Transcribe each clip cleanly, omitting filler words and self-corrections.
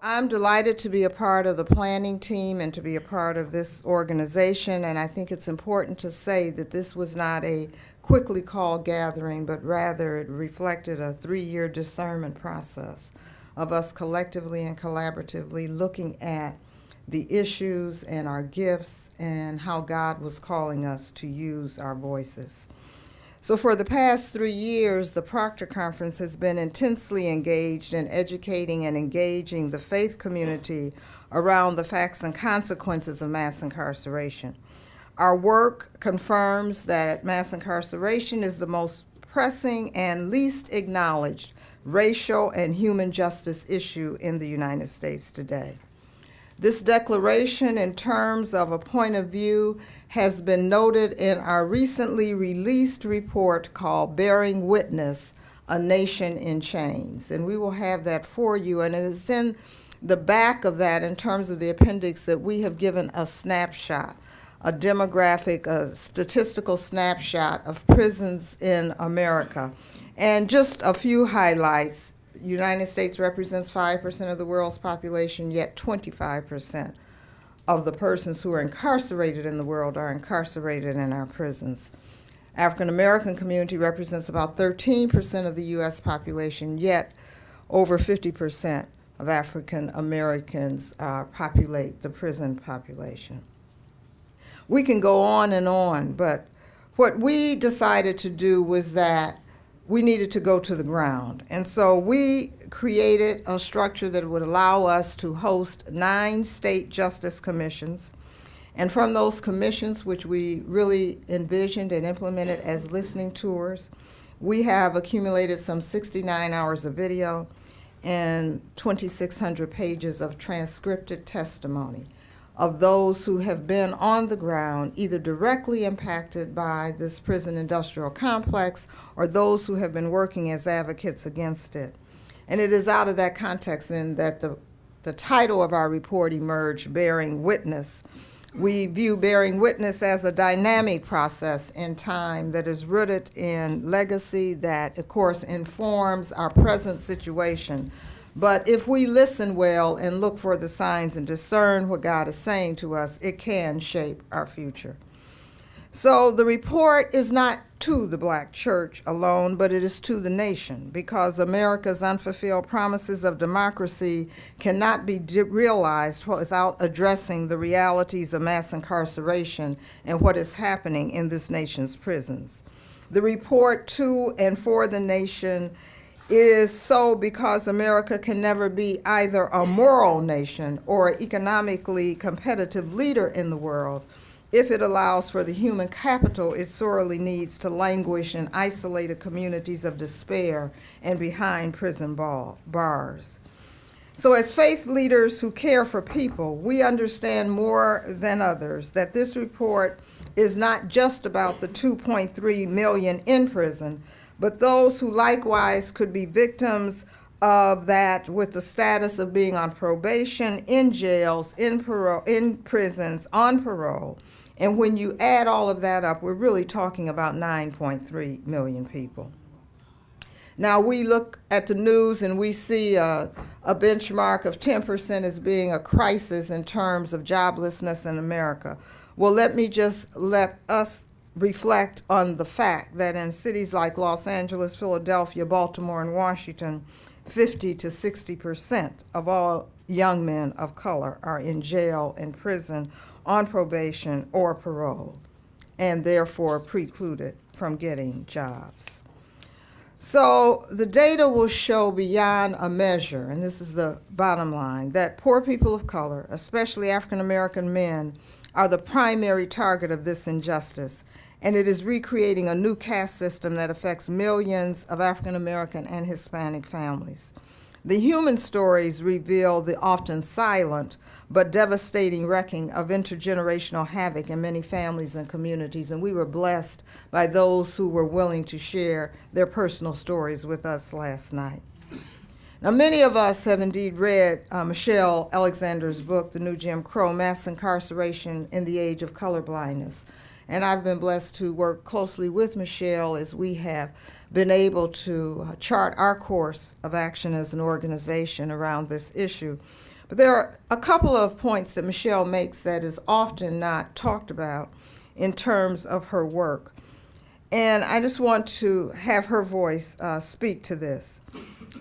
I'm delighted to be a part of the planning team and to be a part of this organization, and I think it's important to say that this was not a quickly called gathering, but rather it reflected a 3-year discernment process of us collectively and collaboratively looking at the issues and our gifts and how God was calling us to use our voices. So for the past 3 years, the Proctor Conference has been intensely engaged in educating and engaging the faith community around the facts and consequences of mass incarceration. Our work confirms that mass incarceration is the most pressing and least acknowledged racial and human justice issue in the United States today. This declaration, in terms of a point of view, has been noted in our recently released report called Bearing Witness, A Nation in Chains. And we will have that for you. And it is in the back of that, in terms of the appendix, that we have given a snapshot, a demographic, a statistical snapshot of prisons in America. And just a few highlights. United States represents 5% of the world's population, yet 25% of the persons who are incarcerated in the world are incarcerated in our prisons. African American community represents about 13% of the U.S. population, yet over 50% of African Americans populate the prison population. We can go on, but what we decided to do was that we needed to go to the ground. And so we created a structure that would allow us to host 9 state justice commissions. And from those commissions, which we really envisioned and implemented as listening tours, we have accumulated some 69 hours of video and 2,600 pages of transcripted testimony of those who have been on the ground, either directly impacted by this prison industrial complex or those who have been working as advocates against it. And it is out of that context then that the title of our report emerged, Bearing Witness. We view bearing witness as a dynamic process in time that is rooted in legacy that, of course, informs our present situation. But if we listen well and look for the signs and discern what God is saying to us, it can shape our future. So the report is not to the Black church alone, but it is to the nation, because America's unfulfilled promises of democracy cannot be realized without addressing the realities of mass incarceration and what is happening in this nation's prisons. The report to and for the nation is so because America can never be either a moral nation or an economically competitive leader in the world if it allows for the human capital it sorely needs to languish in isolated communities of despair and behind prison bars. So as faith leaders who care for people, we understand more than others that this report is not just about the 2.3 million in prison, but those who likewise could be victims of that with the status of being on probation, in jails, in prisons, on parole. And when you add all of that up, we're really talking about 9.3 million people. Now we look at the news and we see a benchmark of 10% as being a crisis in terms of joblessness in America. Well, let us reflect on the fact that in cities like Los Angeles, Philadelphia, Baltimore, and Washington, 50 to 60% of all young men of color are in jail and prison on probation or parole, and therefore precluded from getting jobs. So the data will show beyond a measure, and this is the bottom line, that poor people of color, especially African American men, are the primary target of this injustice. And it is recreating a new caste system that affects millions of African American and Hispanic families. The human stories reveal the often silent but devastating wrecking of intergenerational havoc in many families and communities, and we were blessed by those who were willing to share their personal stories with us last night. Now, many of us have indeed read Michelle Alexander's book, The New Jim Crow, Mass Incarceration in the Age of Colorblindness. And I've been blessed to work closely with Michelle as we have been able to chart our course of action as an organization around this issue. But there are a couple of points that Michelle makes that is often not talked about in terms of her work. And I just want to have her voice speak to this.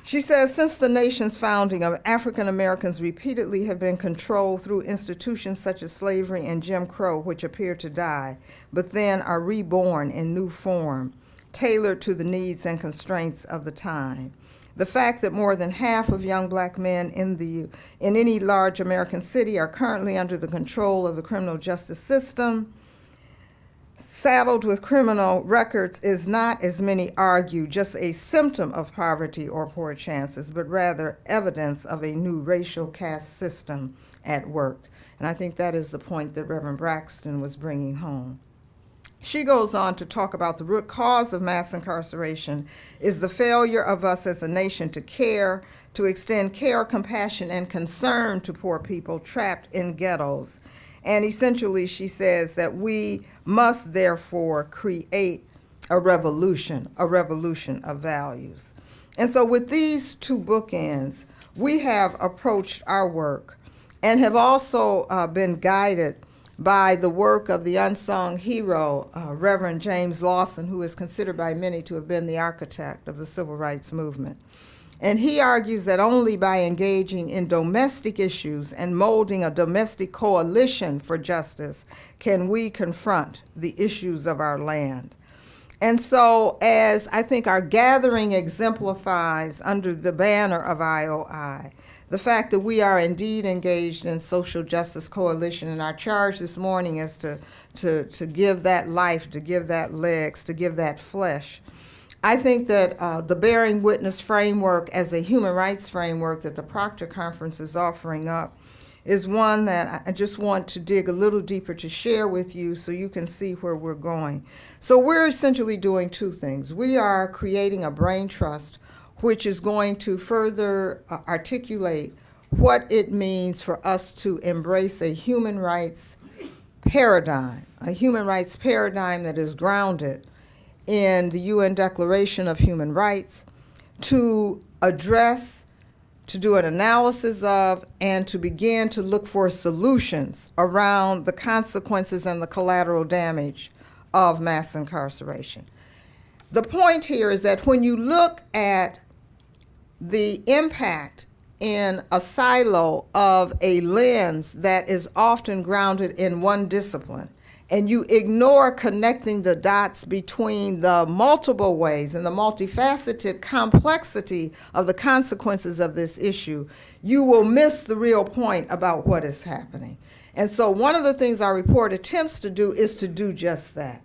She says, since the nation's founding, African Americans repeatedly have been controlled through institutions such as slavery and Jim Crow, which appear to die, but then are reborn in new form, tailored to the needs and constraints of the time. The fact that more than half of young black men in any large American city are currently under the control of the criminal justice system, saddled with criminal records, is not, as many argue, just a symptom of poverty or poor chances, but rather evidence of a new racial caste system at work. And I think that is the point that Reverend Braxton was bringing home. She goes on to talk about the root cause of mass incarceration is the failure of us as a nation to care, to extend care, compassion, and concern to poor people trapped in ghettos. And essentially, she says that we must therefore create a revolution of values. And so with these two bookends, we have approached our work and have also been guided by the work of the unsung hero, Reverend James Lawson, who is considered by many to have been the architect of the civil rights movement. And he argues that only by engaging in domestic issues and molding a domestic coalition for justice can we confront the issues of our land. And so, as I think our gathering exemplifies under the banner of IOI, the fact that we are indeed engaged in social justice coalition, and our charge this morning is to give that life, to give that legs, to give that flesh. I think that the Bearing Witness framework as a human rights framework that the Proctor Conference is offering up is one that I just want to dig a little deeper to share with you so you can see where we're going. So we're essentially doing two things. We are creating a brain trust which is going to further articulate what it means for us to embrace a human rights paradigm that is grounded in the UN Declaration of Human Rights, to address, to do an analysis of, and to begin to look for solutions around the consequences and the collateral damage of mass incarceration. The point here is that when you look at the impact in a silo of a lens that is often grounded in one discipline, and you ignore connecting the dots between the multiple ways and the multifaceted complexity of the consequences of this issue, you will miss the real point about what is happening. And so one of the things our report attempts to do is to do just that.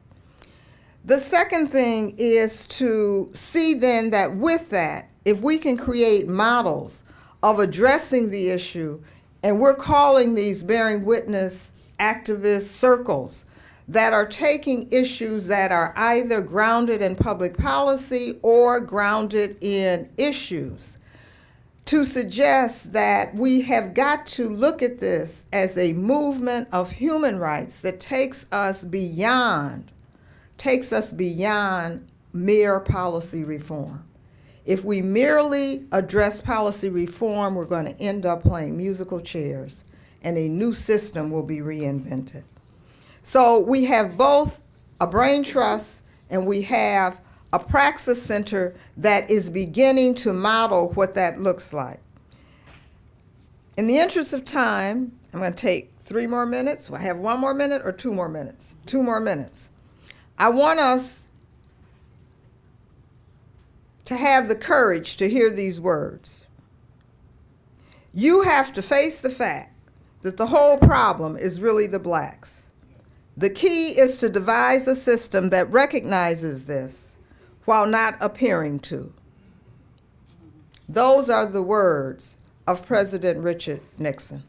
The second thing is to see then that with that, if we can create models of addressing the issue, and we're calling these Bearing Witness activist circles, that are taking issues that are either grounded in public policy or grounded in issues, to suggest that we have got to look at this as a movement of human rights that takes us beyond mere policy reform. If we merely address policy reform, we're going to end up playing musical chairs, and a new system will be reinvented. So we have both a brain trust and we have a praxis center that is beginning to model what that looks like. In the interest of time, I'm going to take 3 more minutes. I have 1 more minute or 2 more minutes? 2 more minutes. I want us to have the courage to hear these words. You have to face the fact that the whole problem is really the blacks. The key is to devise a system that recognizes this while not appearing to. Those are the words of President Richard Nixon.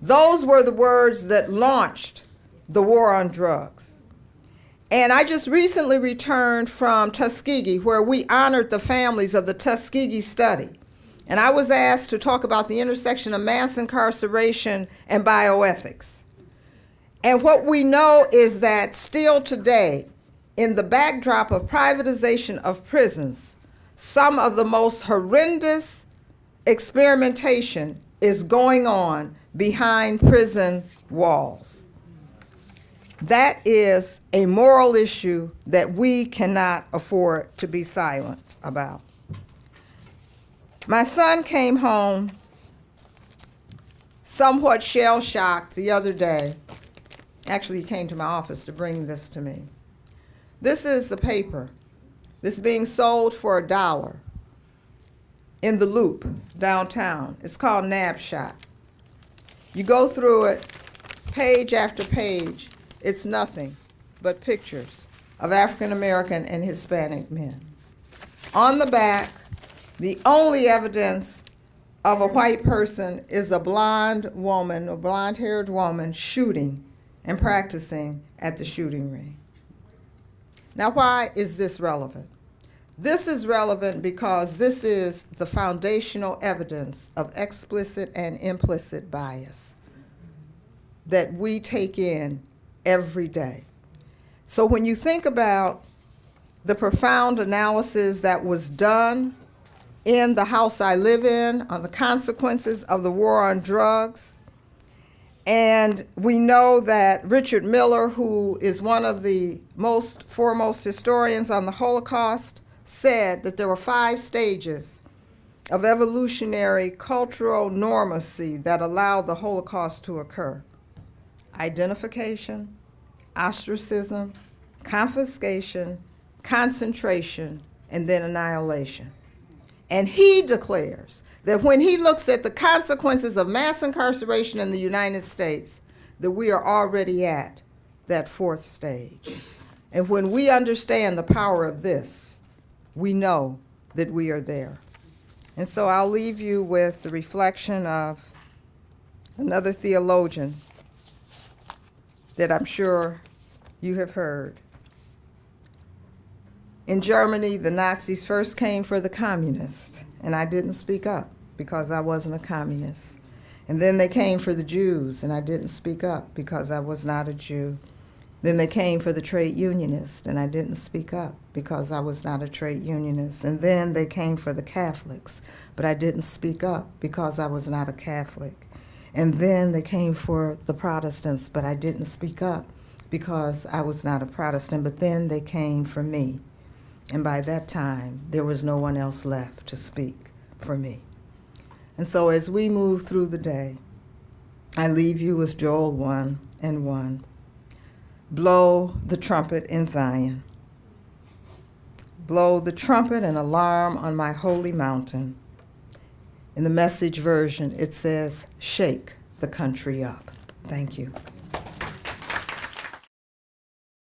Those were the words that launched the war on drugs. And I just recently returned from Tuskegee, where we honored the families of the Tuskegee study. And I was asked to talk about the intersection of mass incarceration and bioethics. And what we know is that still today, in the backdrop of privatization of prisons, some of the most horrendous experimentation is going on behind prison walls. That is a moral issue that we cannot afford to be silent about. My son came home somewhat shell-shocked the other day. Actually, he came to my office to bring this to me. This is a paper that's being sold for $1 in the Loop downtown. It's called Nabshot. You go through it page after page. It's nothing but pictures of African American and Hispanic men. On the back, the only evidence of a white person is a blonde woman, a blonde-haired woman, shooting and practicing at the shooting range. Now, why is this relevant? This is relevant because this is the foundational evidence of explicit and implicit bias that we take in every day. So when you think about the profound analysis that was done in the house I live in on the consequences of the war on drugs, and we know that Richard Miller, who is one of the foremost historians on the Holocaust, said that there were 5 stages of evolutionary cultural normacy that allowed the Holocaust to occur: identification, ostracism, confiscation, concentration, and then annihilation. And he declares that when he looks at the consequences of mass incarceration in the United States, that we are already at that 4th stage. And when we understand the power of this, we know that we are there. And so I'll leave you with the reflection of another theologian that I'm sure you have heard. In Germany, the Nazis first came for the communists, and I didn't speak up because I wasn't a communist. And then they came for the Jews, and I didn't speak up because I was not a Jew. Then they came for the trade unionists, and I didn't speak up because I was not a trade unionist. And then they came for the Catholics, but I didn't speak up because I was not a Catholic. And then they came for the Protestants, but I didn't speak up because I was not a Protestant. But then they came for me. And by that time, there was no one else left to speak for me. And so as we move through the day, I leave you with Joel 1:1. Blow the trumpet in Zion. Blow the trumpet and alarm on my holy mountain. In the Message version, it says, shake the country up. Thank you.